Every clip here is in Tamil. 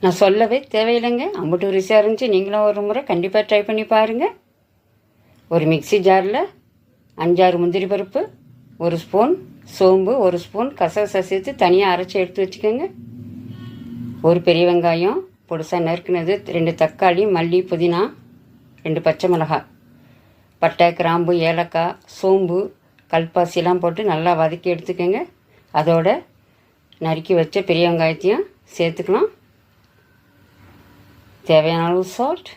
நான் சொல்லவே தேவையில்லைங்க. அம்புட்டு ருசியாக இருந்துச்சு. நீங்களும் ஒரு முறை கண்டிப்பாக ட்ரை பண்ணி பாருங்கள். ஒரு மிக்ஸி ஜாரில் 5-6 முந்திரி பருப்பு, 1 ஸ்பூன் சோம்பு, 1 ஸ்பூன் கசகசா சேர்த்து தனியாக அரைச்சி எடுத்து வச்சுக்கோங்க. ஒரு பெரிய வெங்காயம் பொடிசாக நறுக்குனது, 2 தக்காளி, மல்லி, புதினா, 2 பச்சை மிளகாய், பட்டை, கிராம்பு, ஏலக்காய், சோம்பு, கல்பாசிலாம் போட்டு நல்லா வதக்கி எடுத்துக்கோங்க. அதோட நறுக்கி வச்ச பெரிய வெங்காயத்தையும் சேர்த்துக்கலாம். தேவையான அளவு சால்ட்,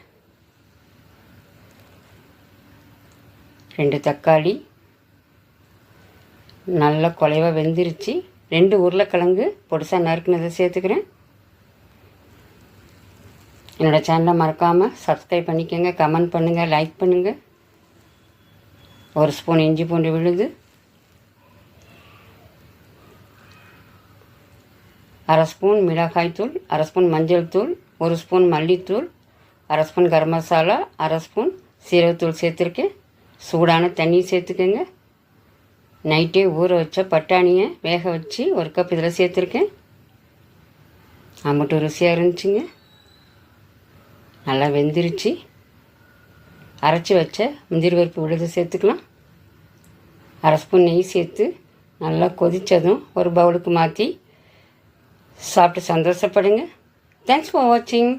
2 தக்காளி நல்லா குலைவாக வெந்துருச்சு. 2 உருளைக்கிழங்கு பொடிசாக நறுக்குனதை சேர்த்துக்கிறேன். என்னோடய சேனலை மறக்காமல் சப்ஸ்கிரைப் பண்ணிக்கோங்க, கமெண்ட் பண்ணுங்கள், லைக் பண்ணுங்கள். 1 ஸ்பூன் இஞ்சி பூண்டு விழுது, 1/2 ஸ்பூன் மிளகாய்த்தூள், 1/2 ஸ்பூன் மஞ்சள் தூள், 1 ஸ்பூன் மல்லித்தூள், 1/2 ஸ்பூன் கரம் மசாலா, 1/2 ஸ்பூன் சீரகத்தூள் சேர்த்துருக்கேன். சூடான தண்ணி சேர்த்துக்கோங்க. நைட்டே ஊற வச்ச பட்டாணியை வேக வச்சு 1 கப் இதில் சேர்த்துருக்கேன். அம்புட்டு ருசியாக இருந்துச்சுங்க. நல்லா வெந்துருச்சு. அரைச்சி வச்ச முந்திரி பருப்பு விழுது சேர்த்துக்கலாம். 1/2 ஸ்பூன் நெய் சேர்த்து நல்லா கொதித்ததும் ஒரு பவுலுக்கு மாற்றி சாப்பிட்டு சந்தோஷப்படுங்க. தேங்க்ஸ் ஃபார் வாட்சிங்.